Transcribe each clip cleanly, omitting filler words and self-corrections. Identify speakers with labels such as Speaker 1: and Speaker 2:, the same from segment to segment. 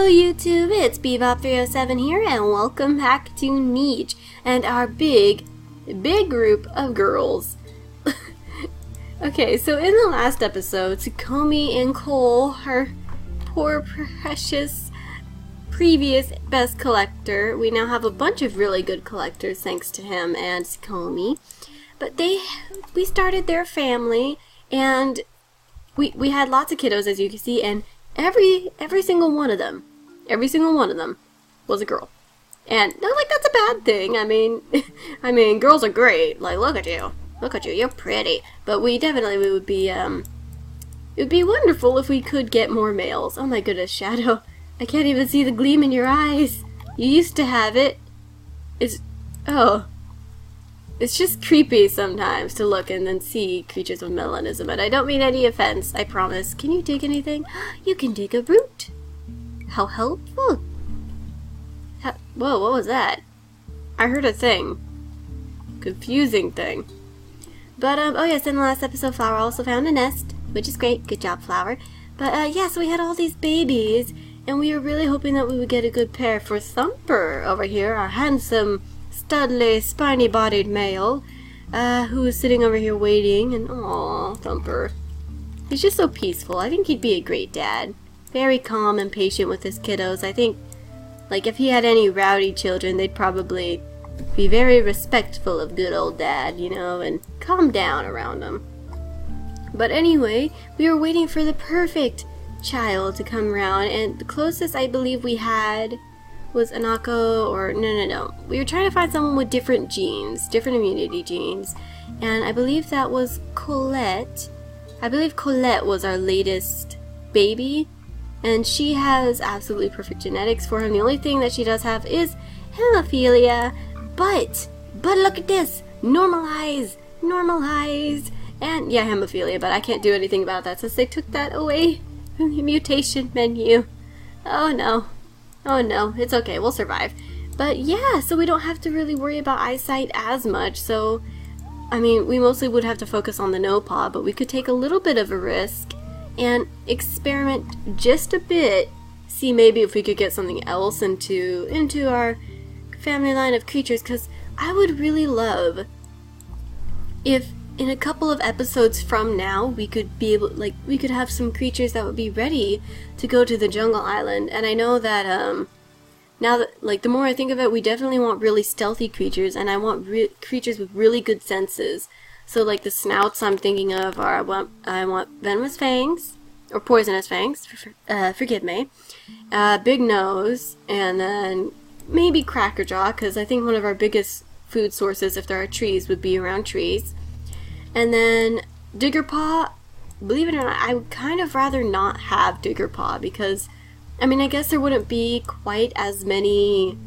Speaker 1: Hello YouTube, it's Bebop307 here, and welcome back to Niche and our big group of girls. Okay, so in the last episode, Tsukomi and Cole, her poor precious previous best collector, we now have a bunch of really good collectors thanks to him and Tsukomi. But we started their family, and we had lots of kiddos, as you can see, and every single one of them was a girl. And not like that's a bad thing. I mean, girls are great. Like, look at you, you're pretty. But we would be, it would be wonderful if we could get more males. Oh my goodness, Shadow, I can't even see the gleam in your eyes. You used to have it. It's just creepy sometimes to look and then see creatures with melanism, and I don't mean any offense, I promise. Can you dig anything? You can dig a root. How helpful. Whoa, what was that? I heard a thing. Confusing thing. But, oh yes, in the last episode, Flower also found a nest, which is great. Good job, Flower. But, yeah, so we had all these babies, and we were really hoping that we would get a good pair for Thumper over here, our handsome, studly, spiny-bodied male, who is sitting over here waiting, and aww, Thumper. He's just so peaceful. I think he'd be a great dad. Very calm and patient with his kiddos. I think, like, if he had any rowdy children, they'd probably be very respectful of good old dad, you know, and calm down around him. But anyway, we were waiting for the perfect child to come around, and the closest I believe we had was Anako, or no. We were trying to find someone with different genes, different immunity genes, and I believe that was Colette. I believe Colette was our latest baby, and she has absolutely perfect genetics for him. The only thing that she does have is hemophilia, but look at this, normalized, and yeah, hemophilia, but I can't do anything about that since they took that away from the mutation menu. Oh no, it's okay, we'll survive. But yeah, so we don't have to really worry about eyesight as much, so I mean, we mostly would have to focus on the no-paw, but we could take a little bit of a risk and experiment just a bit, see maybe if we could get something else into our family line of creatures, because I would really love if in a couple of episodes from now we could be able, like, we could have some creatures that would be ready to go to the jungle island. And I know that now that, like, the more I think of it, we definitely want really stealthy creatures, and I want creatures with really good senses. So, like, the snouts I'm thinking of are, I want venomous fangs, or poisonous fangs, forgive me, big nose, and then maybe crackerjaw, because I think one of our biggest food sources, if there are trees, would be around trees. And then Diggerpaw, believe it or not, I would kind of rather not have Diggerpaw, because, I mean, I guess there wouldn't be quite as many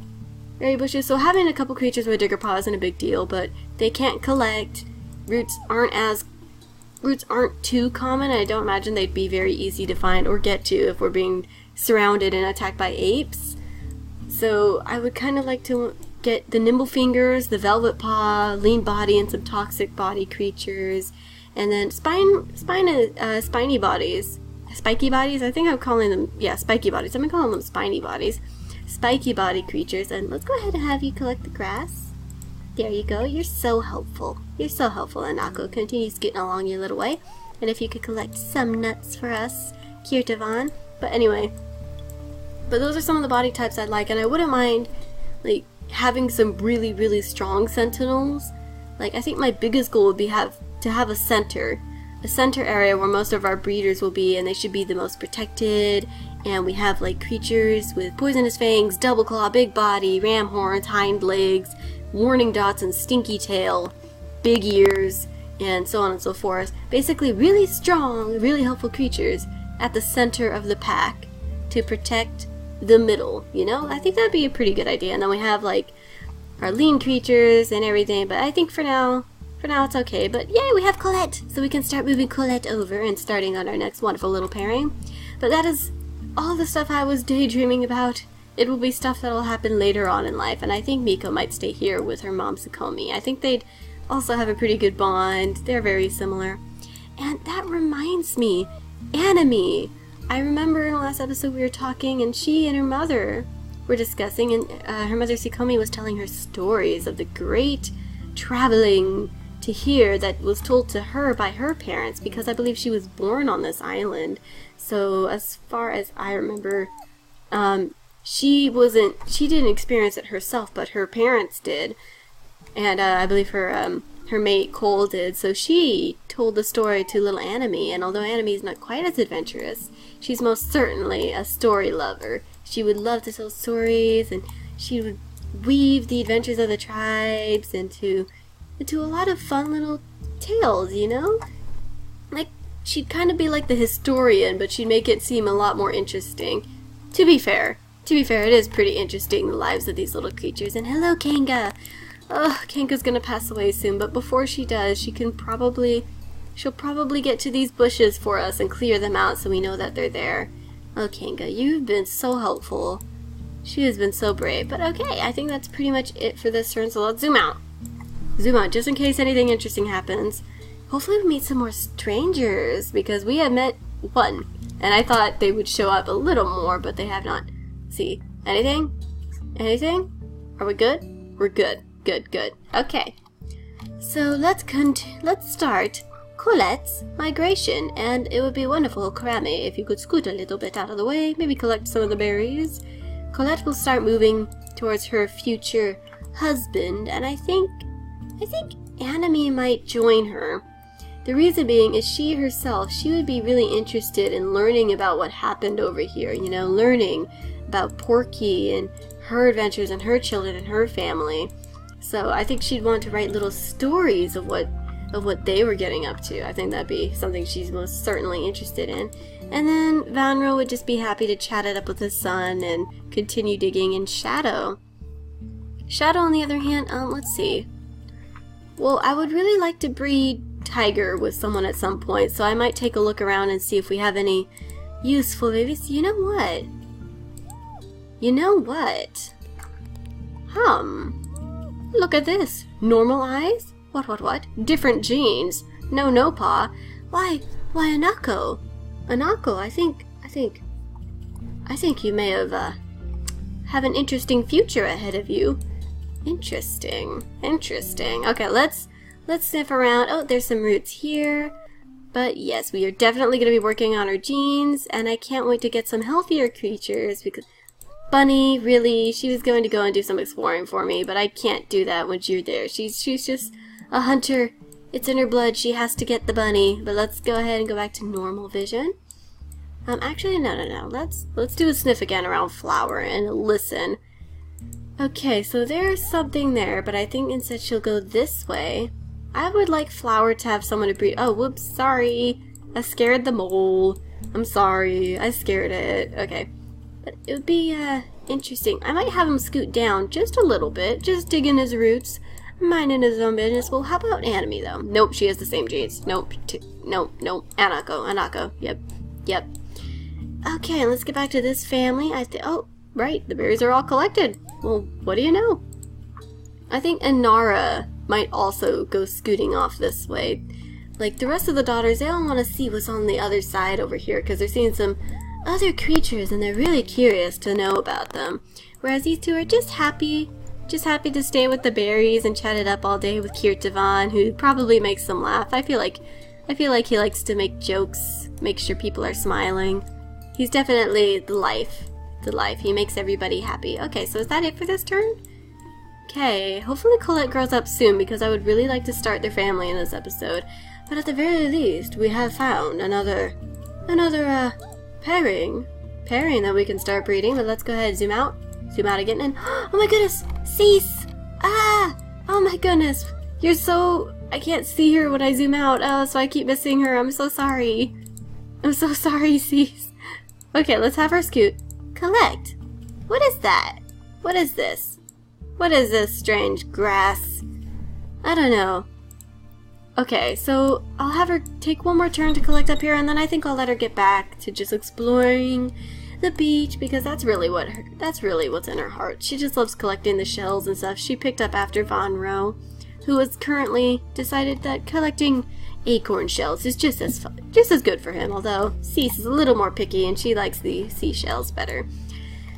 Speaker 1: berry bushes, so having a couple creatures with Diggerpaw isn't a big deal, but they can't collect. Roots aren't too common, and I don't imagine they'd be very easy to find or get to if we're being surrounded and attacked by apes. So I would kind of like to get the nimble fingers, the velvet paw, lean body, and some toxic body creatures, and then spiny bodies, spiky bodies. I think I'm calling them, yeah, spiky bodies. I'm calling them spiny bodies, spiky body creatures. And let's go ahead and have you collect the grass. There you go. You're so helpful. Anako. Continue scooting along your little way. And if you could collect some nuts for us, Kirtavan. But anyway, those are some of the body types I'd like, and I wouldn't mind, like, having some really strong sentinels. Like, I think my biggest goal would be to have a center area where most of our breeders will be, and they should be the most protected. And we have, like, creatures with poisonous fangs, double claw, big body, ram horns, hind legs, warning dots, and stinky tail, big ears, and so on and so forth. Basically, really strong, really helpful creatures at the center of the pack to protect the middle, you know? I think that'd be a pretty good idea. And then we have, like, our lean creatures and everything, but I think for now it's okay. But yay, we have Colette, so we can start moving Colette over and starting on our next wonderful little pairing. But that is all the stuff I was daydreaming about. It will be stuff that will happen later on in life, and I think Miko might stay here with her mom, Tsukomi. I think they'd also have a pretty good bond. They're very similar. And that reminds me, Anime. I remember in the last episode we were talking, and she and her mother were discussing, and her mother Sikomi was telling her stories of the great traveling to here that was told to her by her parents, because I believe she was born on this island. So as far as I remember, she didn't experience it herself, but her parents did, and I believe her mate Cole did. So she told the story to little Anime, and although Anime is not quite as adventurous, she's most certainly a story lover. She would love to tell stories, and she would weave the adventures of the tribes into a lot of fun little tales, you know? Like, she'd kind of be like the historian, but she'd make it seem a lot more interesting. To be fair, it is pretty interesting, the lives of these little creatures. And hello, Kanga! Oh, Kanga's gonna pass away soon, but before she does, she'll probably get to these bushes for us and clear them out so we know that they're there. Oh, Kanga, you've been so helpful. She has been so brave. But okay, I think that's pretty much it for this turn, so let's zoom out. Zoom out, just in case anything interesting happens. Hopefully we meet some more strangers, because we have met one, and I thought they would show up a little more, but they have not. See, anything? Anything? Are we good? We're good. Good. Okay. So let's start Colette's migration, and it would be wonderful, Karame, if you could scoot a little bit out of the way, maybe collect some of the berries. Colette will start moving towards her future husband, and I think Anime might join her. The reason being is she herself, she would be really interested in learning about what happened over here, you know, learning about Porky and her adventures and her children and her family. So I think she'd want to write little stories of what they were getting up to. I think that'd be something she's most certainly interested in. And then Vanro would just be happy to chat it up with his son and continue digging in Shadow. Shadow, on the other hand, let's see. Well, I would really like to breed Tiger with someone at some point, so I might take a look around and see if we have any useful babies. You know what? Look at this. Normal eyes? What? Different genes. No, Pa. Why, Anako? Anako, I think you may have an interesting future ahead of you. Interesting. Okay, let's sniff around. Oh, there's some roots here. But yes, we are definitely going to be working on our genes, and I can't wait to get some healthier creatures, because Bunny, really, she was going to go and do some exploring for me, but I can't do that when you're there. She's just a hunter. It's in her blood. She has to get the bunny. But let's go ahead and go back to normal vision. Actually, no. Let's do a sniff again around Flower and listen. Okay, so there's something there, but I think instead she'll go this way. I would like Flower to have someone to breed. Oh, whoops, sorry. I scared the mole. I'm sorry. I scared it. Okay. But it would be, interesting. I might have him scoot down just a little bit, just dig in his roots, minding his own business. Well, how about Anime, though? Nope, she has the same genes. Nope. Anako. Yep. Okay, let's get back to this family. Oh, right, the berries are all collected. Well, what do you know? I think Inara might also go scooting off this way. Like, the rest of the daughters, they all want to see what's on the other side over here, because they're seeing some other creatures, and they're really curious to know about them. Whereas these two are just happy to stay with the berries and chat it up all day with Kirtavan, who probably makes them laugh. I feel like he likes to make jokes, make sure people are smiling. He's definitely the life. He makes everybody happy. Okay, so is that it for this turn? Okay, hopefully Colette grows up soon, because I would really like to start their family in this episode. But at the very least, we have found another pairing that we can start breeding. But let's go ahead, zoom out again, and oh my goodness, Cease! Ah! Oh my goodness, I can't see her when I zoom out, so I keep missing her. I'm so sorry, Cease. Okay, let's have her scoot. Collect. What is that? What is this? What is this strange grass? I don't know. Okay, so I'll have her take one more turn to collect up here, and then I think I'll let her get back to just exploring the beach, because that's really what's in her heart. She just loves collecting the shells and stuff she picked up after Vanro. who has currently decided that collecting acorn shells is just as good for him, although Cease is a little more picky and she likes the seashells better.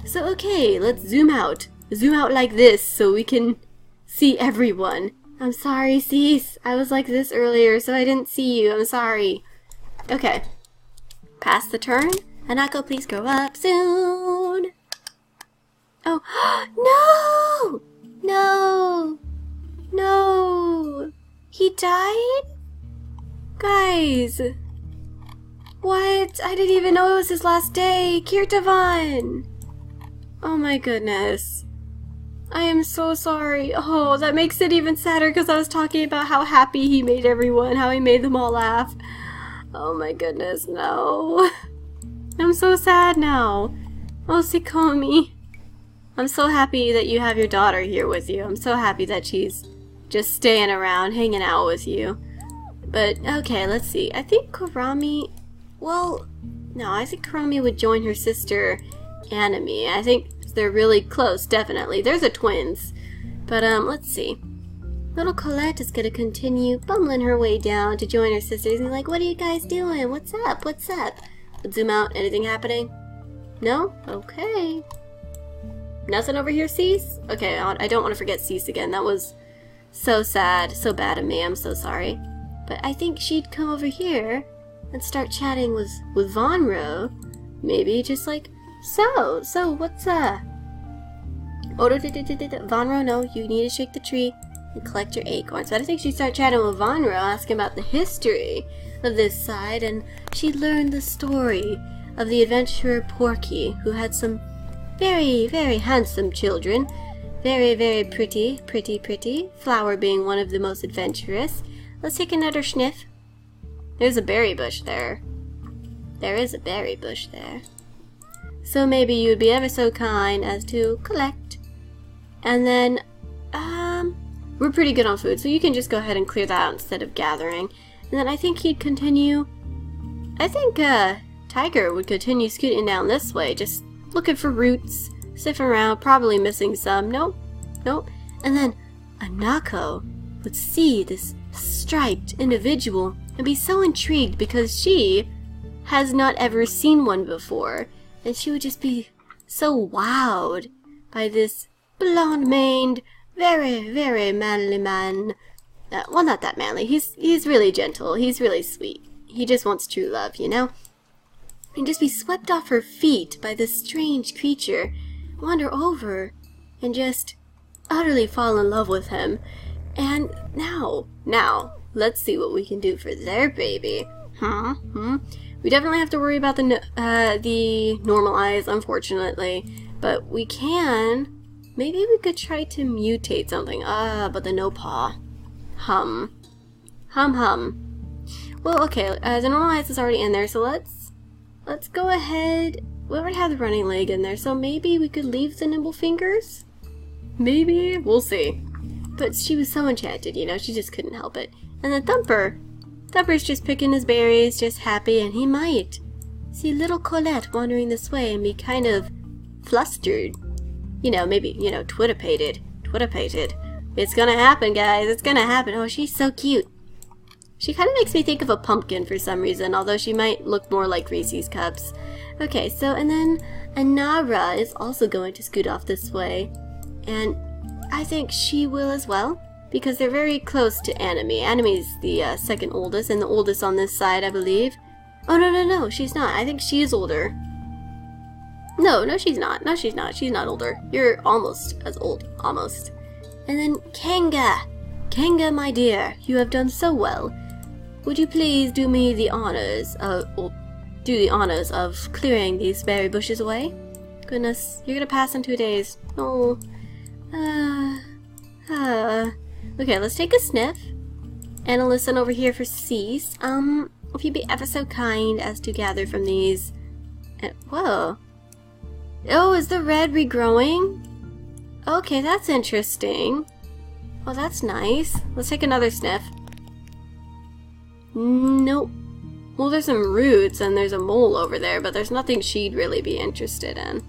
Speaker 1: So okay, let's zoom out. Zoom out like this so we can see everyone. I'm sorry, Cease. I was like this earlier, so I didn't see you. I'm sorry. Okay. Pass the turn. Hanako, please grow up soon. Oh, no! No! No! He died? Guys! What? I didn't even know it was his last day! Kirtavan! Oh my goodness. I am so sorry. Oh, that makes it even sadder because I was talking about how happy he made everyone, how he made them all laugh. Oh my goodness, no. I'm so sad now. Oh, Sikomi. I'm so happy that you have your daughter here with you. I'm so happy that she's just staying around, hanging out with you. But, okay, let's see. I think Kurami... Well, no, I think Kurami would join her sister, Anami. I think they're really close, definitely. They're the twins. But, let's see. Little Colette is gonna continue bumbling her way down to join her sisters and like, what are you guys doing? What's up? What's up? Let's zoom out. Anything happening? No? Okay. Nothing over here, Cease? Okay, I don't want to forget Cease again. That was so sad. So bad of me. I'm so sorry. But I think she'd come over here and start chatting with Vonro. Maybe just like, so what's Vonro, no, you need to shake the tree and collect your acorns. But I think she'd start chatting with Vonro, asking about the history of this side, and she'd learn the story of the adventurer Porky, who had some very, very handsome children. Very, very pretty. Flower being one of the most adventurous. Let's take another sniff. There's a berry bush there. There is a berry bush there. So maybe you would be ever so kind as to collect. And then, we're pretty good on food, so you can just go ahead and clear that out instead of gathering. And then I think he'd continue... I think, Tiger would continue scooting down this way, just looking for roots, sniffing around, probably missing some. Nope. And then Hanako would see this striped individual and be so intrigued because she has not ever seen one before. And she would just be so wowed by this blonde-maned, very, very manly man. Well, not that manly. He's really gentle. He's really sweet. He just wants true love, you know? And just be swept off her feet by this strange creature, wander over, and just utterly fall in love with him. And now, let's see what we can do for their baby. We definitely have to worry about the normalize, unfortunately. But we can... Maybe we could try to mutate something. But the no paw. Hum. Well, okay, the normalize is already in there, so let's go ahead. We already have the running leg in there, so maybe we could leave the nimble fingers? Maybe? We'll see. But she was so enchanted, you know, she just couldn't help it. And then Thumper's just picking his berries, just happy, and he might see little Colette wandering this way and be kind of flustered. You know, maybe, you know, twitterpated. It's gonna happen, guys, it's gonna happen. Oh, she's so cute. She kind of makes me think of a pumpkin for some reason, although she might look more like Reese's Cups. Okay, so, and then Anara is also going to scoot off this way. And I think she will as well, because they're very close to Anami. Anami's the second oldest, and the oldest on this side, I believe. Oh, no, she's not. I think she is older. No, she's not. No, she's not. She's not older. You're almost as old. Almost. And then Kanga. Kanga, my dear, you have done so well. Would you please do me the honors of clearing these berry bushes away? Goodness, you're gonna pass in 2 days. Oh. Okay, let's take a sniff. And a listen over here for Cease. If you'd be ever so kind as to gather from these... whoa. Oh, is the red regrowing? Okay, that's interesting. Oh, that's nice. Let's take another sniff. Nope. Well, there's some roots and there's a mole over there, but there's nothing she'd really be interested in.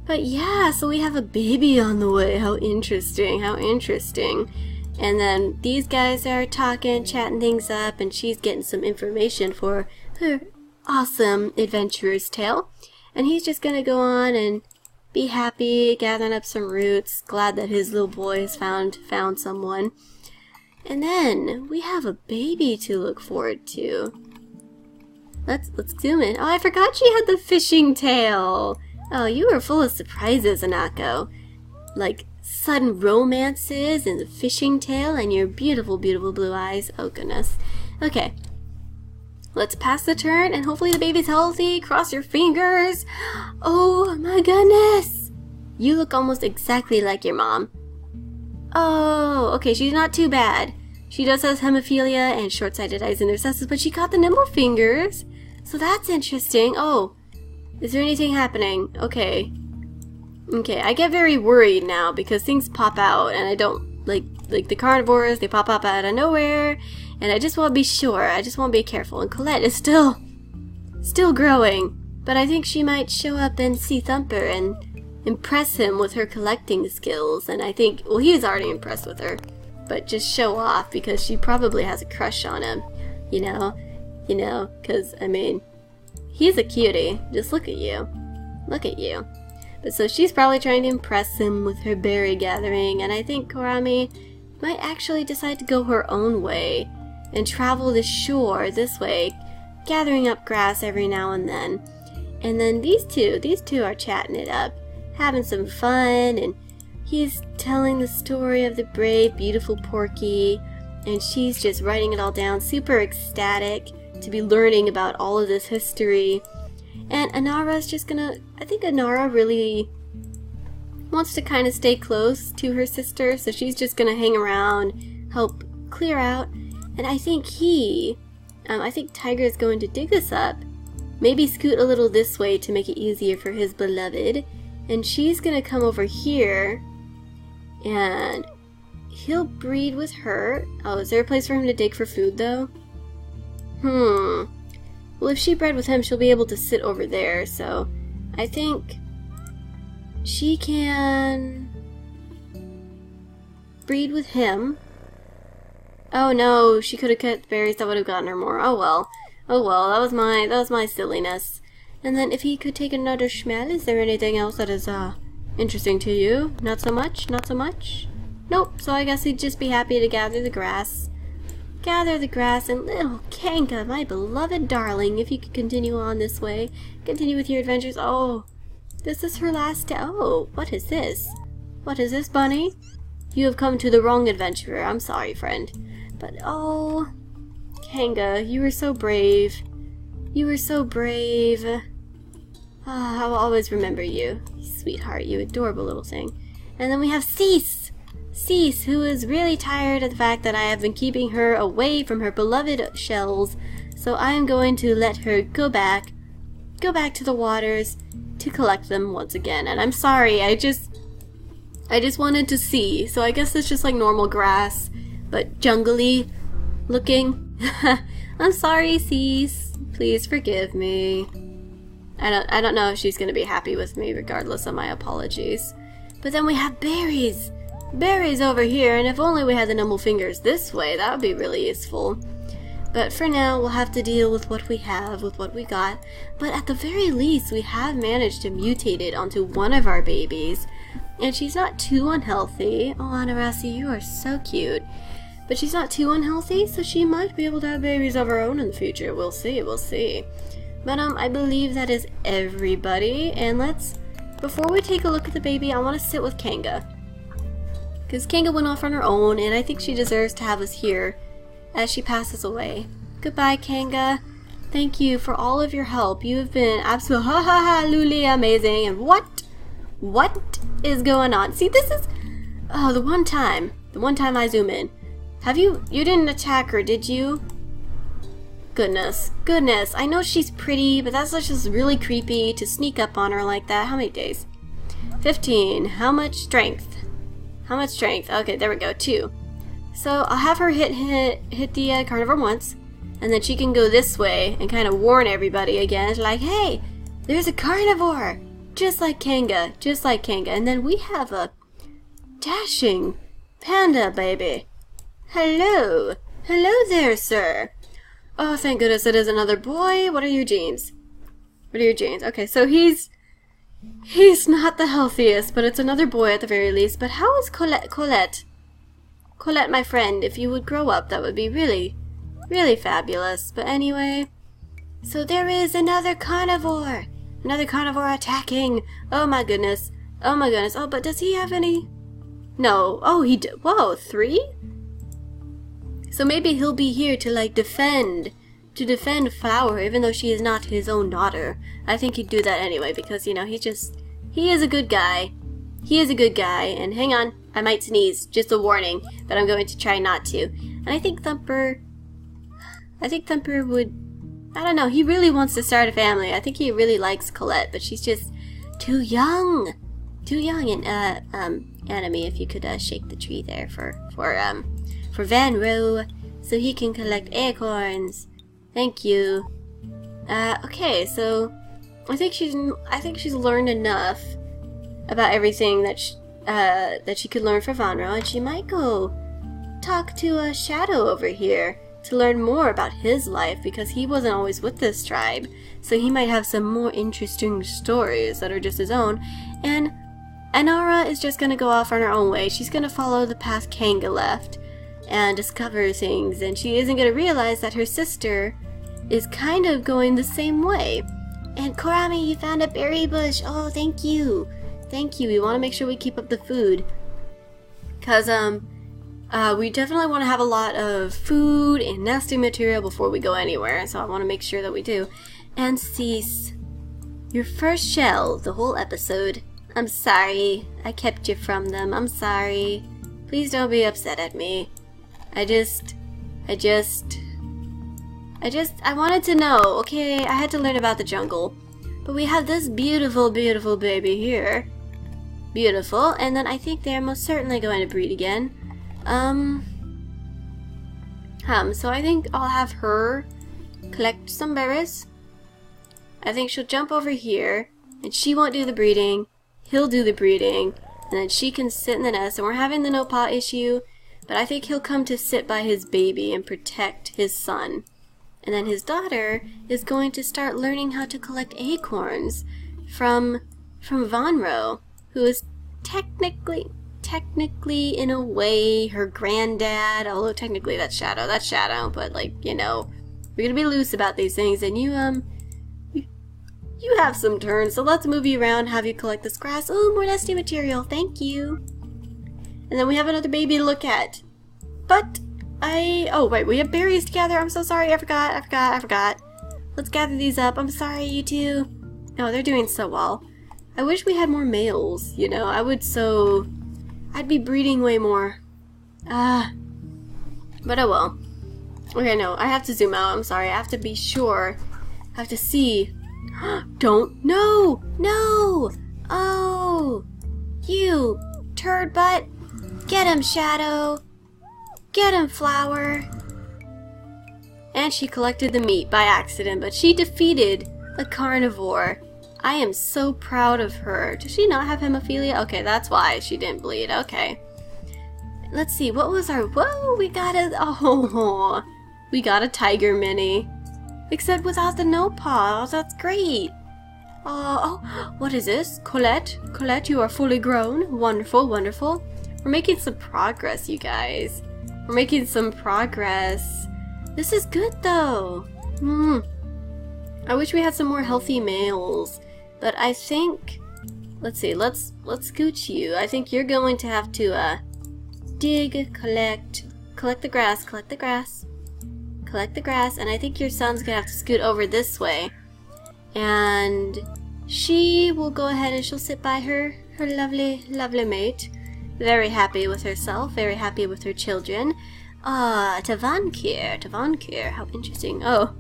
Speaker 1: But yeah, so we have a baby on the way. How interesting, how interesting. And then these guys are talking, chatting things up, and she's getting some information for her awesome adventurer's tale. And he's just gonna go on and be happy, gathering up some roots, glad that his little boy has found someone. And then we have a baby to look forward to. Let's zoom in. Oh, I forgot she had the fishing tail. Oh, you were full of surprises, Anako. Like sudden romances and the fishing tail and your beautiful, beautiful blue eyes. Oh, goodness. Okay. Let's pass the turn and hopefully the baby's healthy. Cross your fingers. Oh, my goodness. You look almost exactly like your mom. Oh, okay, she's not too bad. She does have hemophilia and short-sighted eyes and recesses, but she got the nimble fingers. So that's interesting. Oh, is there anything happening? Okay. Okay, I get very worried now because things pop out and I don't like the carnivores, they pop up out of nowhere and I just want to be sure. I just want to be careful. And Colette is still growing, but I think she might show up and see Thumper and impress him with her collecting skills. And I think, well, he's already impressed with her, but just show off because she probably has a crush on him, you know, because, I mean, he's a cutie. Just look at you. Look at you. But so she's probably trying to impress him with her berry gathering, and I think Kurami might actually decide to go her own way and travel the shore this way, gathering up grass every now and then. And then these two are chatting it up, having some fun, and he's telling the story of the brave, beautiful Porky, and she's just writing it all down, super ecstatic to be learning about all of this history. And Anara's just gonna, I think Anara really wants to kind of stay close to her sister, so she's just gonna hang around, help clear out. And I think I think Tiger is going to dig this up, maybe scoot a little this way to make it easier for his beloved. And she's gonna come over here, and he'll breed with her. Oh, is there a place for him to dig for food though? Well, if she bred with him, she'll be able to sit over there, so I think she can breed with him. Oh no, she could have cut berries, that would have gotten her more. Oh well. Oh well, that was my silliness. And then if he could take another Schmel, is there anything else that is interesting to you? Not so much? Not so much? Nope, so I guess he'd just be happy to gather the grass. Gather the grass, and little Kanka, my beloved darling, if you could continue on this way, continue with your adventures. Oh, this is her last day. Oh, what is this? What is this, Bunny? You have come to the wrong adventurer. I'm sorry, friend. But, oh, Kanga, you were so brave. You were so brave. Ah, I will always remember you. Sweetheart, you adorable little thing. And then we have Cease! Cease, who is really tired of the fact that I have been keeping her away from her beloved shells, so I am going to let her go back to the waters to collect them once again. And I'm sorry, I just wanted to see, so I guess it's just like normal grass, but jungly looking. I'm sorry, Cease. Please forgive me. I don't know if she's gonna be happy with me regardless of my apologies. But then we have berries. Berries over here, and if only we had the nimble fingers this way, that would be really useful. But for now, we'll have to deal with what we have, with what we got. But at the very least, we have managed to mutate it onto one of our babies. And she's not too unhealthy. Oh, Anarasi, you are so cute. But she's not too unhealthy, so she might be able to have babies of her own in the future. We'll see, we'll see. But I believe that is everybody. And before we take a look at the baby, I want to sit with Kanga. Because Kanga went off on her own, and I think she deserves to have us here as she passes away. Goodbye, Kanga. Thank you for all of your help. You have been absolutely amazing. And what is going on? See, this is, oh, the one time I zoom in. You didn't attack her, did you? Goodness. I know she's pretty, but that's just really creepy to sneak up on her like that. How many days? 15. How much strength? Okay, there we go. 2. So I'll have her hit the carnivore once, and then she can go this way and kind of warn everybody again. It's like, hey, there's a carnivore, just like Kanga. And then we have a dashing panda baby. Hello. Hello there, sir. Oh, thank goodness it is another boy. What are your genes? What are your genes? Okay, so he's not the healthiest, but it's another boy at the very least. But how is Colette? Colette, my friend, if you would grow up, that would be really, really fabulous. But anyway, so there is another carnivore. Another carnivore attacking. Oh my goodness. Oh my goodness. Oh, but does he have any? No. Oh, he did. Whoa, 3? So maybe he'll be here to, like, defend Flower, even though she is not his own daughter. I think he'd do that anyway, because, you know, he is a good guy. He is a good guy, and hang on, I might sneeze, just a warning, but I'm going to try not to. And I think Thumper would, I don't know, he really wants to start a family. I think he really likes Colette, but she's just too young. Too young, and, Anime, if you could, shake the tree there for Vanro, so he can collect acorns. Thank you. Okay, so I think she's learned enough about everything that she could learn for Vanro, and she might go talk to a Shadow over here to learn more about his life, because he wasn't always with this tribe, so he might have some more interesting stories that are just his own. And Anara is just gonna go off on her own way. She's gonna follow the path Kanga left and discover things, and she isn't gonna realize that her sister is kind of going the same way. And Kurami, you found a berry bush. Oh, thank you. Thank you. We want to make sure we keep up the food, because we definitely want to have a lot of food and nesting material before we go anywhere, so I want to make sure that we do. And Cease, your first shell the whole episode. I'm sorry I kept you from them. I'm sorry. Please don't be upset at me. I wanted to know. Okay, I had to learn about the jungle. But we have this beautiful, beautiful baby here. Beautiful. And then I think they're most certainly going to breed again. So I think I'll have her collect some berries. I think she'll jump over here, and she won't do the breeding. He'll do the breeding, and then she can sit in the nest. And we're having the no-paw issue, but I think he'll come to sit by his baby and protect his son. And then his daughter is going to start learning how to collect acorns from Vanro, who is technically in a way her granddad, although technically that's Shadow, but like, you know, we're gonna be loose about these things, and you have some turns, so let's move you around, have you collect this grass. Oh, more nesting material, thank you. And then we have another baby to look at. But oh wait, we have berries together. I'm so sorry, I forgot. Let's gather these up. I'm sorry, you two. Oh, they're doing so well. I wish we had more males, you know, I'd be breeding way more. But oh well. Okay, no, I have to zoom out, I'm sorry, I have to be sure. I have to see. No! Oh! You turd butt! Get him, Shadow! Get him, Flower! And she collected the meat by accident, but she defeated a carnivore. I am so proud of her. Does she not have hemophilia? Okay, that's why she didn't bleed. Okay. Let's see, what was our... Whoa, we got a tiger mini. Except without the no-paws. That's great. Oh, what is this? Colette, you are fully grown. Wonderful, wonderful. We're making some progress, you guys. We're making some progress. This is good, though. I wish we had some more healthy males. But I think... Let's see, let's scooch you. I think you're going to have to, dig, collect the grass, and I think your son's gonna have to scoot over this way. And she will go ahead and she'll sit by her lovely mate. Very happy with herself, very happy with her children. Tavankir, how interesting. Oh,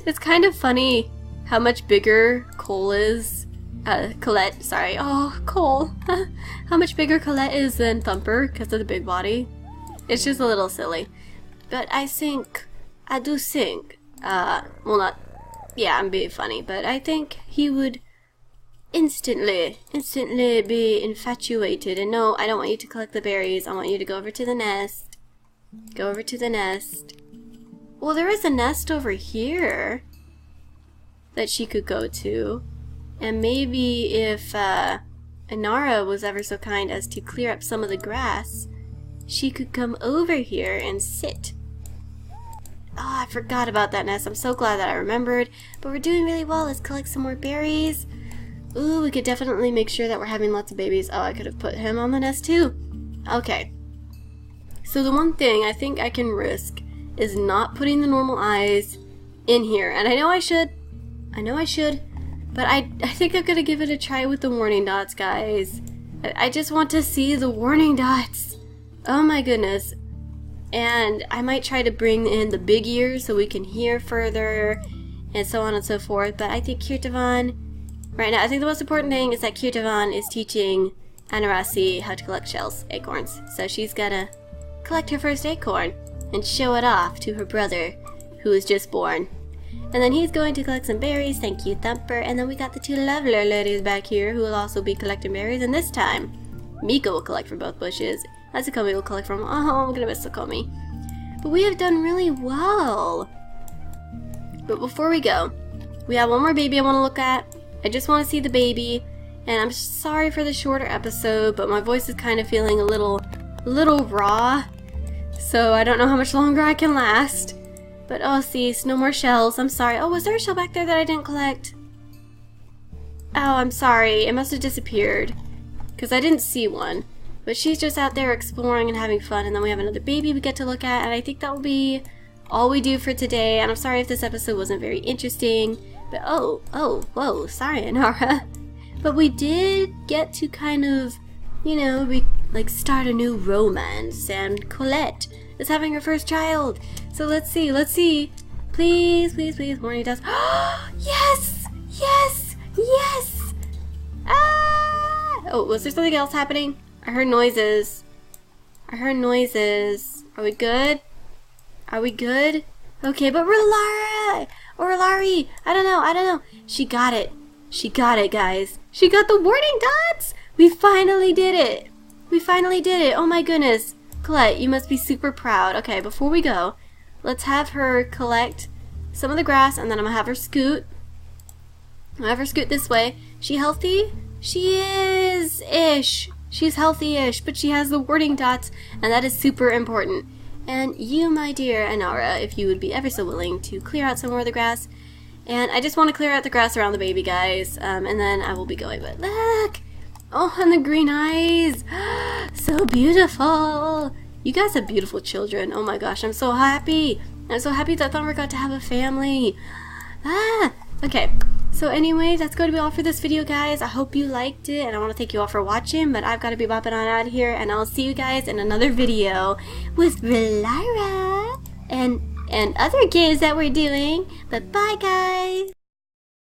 Speaker 1: it's kind of funny how much bigger Cole is. Colette, sorry. Oh, Cole. How much bigger Colette is than Thumper because of the big body. It's just a little silly. But I do think, well not, yeah, I'm being funny, but I think he would instantly be infatuated. And no, I don't want you to collect the berries. I want you to go over to the nest Go over to the nest. Well, there is a nest over here that she could go to. And maybe if Inara was ever so kind as to clear up some of the grass, she could come over here and sit. Oh, I forgot about that nest. I'm so glad that I remembered. But we're doing really well. Let's collect some more berries. Ooh, we could definitely make sure that we're having lots of babies. Oh, I could have put him on the nest too. Okay. So the one thing I think I can risk is not putting the normal eyes in here. And I know I should. But I think I'm going to give it a try with the warning dots, guys. I just want to see the warning dots. Oh my goodness. And I might try to bring in the big ears so we can hear further and so on and so forth. But I think Kirtavan, right now, I think the most important thing is that Kirtavan is teaching Anurasi how to collect shells, acorns. So she's got to collect her first acorn and show it off to her brother who was just born. And then he's going to collect some berries. Thank you, Thumper. And then we got the two lovely ladies back here who will also be collecting berries. And this time, Miko will collect from both bushes. Sakomi will collect from... Oh, I'm gonna miss Sakomi. But we have done really well. But before we go, we have one more baby I want to look at. I just want to see the baby. And I'm sorry for the shorter episode, but my voice is kind of feeling a little raw. So I don't know how much longer I can last. But oh, cease, no more shells. I'm sorry. Oh, was there a shell back there that I didn't collect? Oh, I'm sorry. It must have disappeared. Because I didn't see one. But she's just out there exploring and having fun. And then we have another baby we get to look at. And I think that will be all we do for today. And I'm sorry if this episode wasn't very interesting. But whoa, sorry, Inara. But we did get to kind of, you know, start a new romance. And Colette is having her first child. So let's see. Please, warning does. Yes! Ah! Oh, was there something else happening? I heard noises. Are we good? Okay, but R'lyeh! Or R'lyeh! I don't know. She got it, guys. She got the warning dots! We finally did it! Oh my goodness. Colette, you must be super proud. Okay, before we go, let's have her collect some of the grass, and then I'm gonna have her scoot. This way. She healthy? She is-ish. She's healthy-ish, but she has the warning dots, and that is super important. And you, my dear Inara, if you would be ever so willing to clear out some more of the grass. And I just want to clear out the grass around the baby, guys, and then I will be going. But look! Oh, and the green eyes! So beautiful! You guys have beautiful children. Oh my gosh, I'm so happy. I'm so happy that Thumper got to have a family. Okay. So anyway, that's going to be all for this video, guys. I hope you liked it, and I want to thank you all for watching, but I've got to be bopping on out of here, and I'll see you guys in another video with R'lyeh and other games that we're doing. But bye, guys!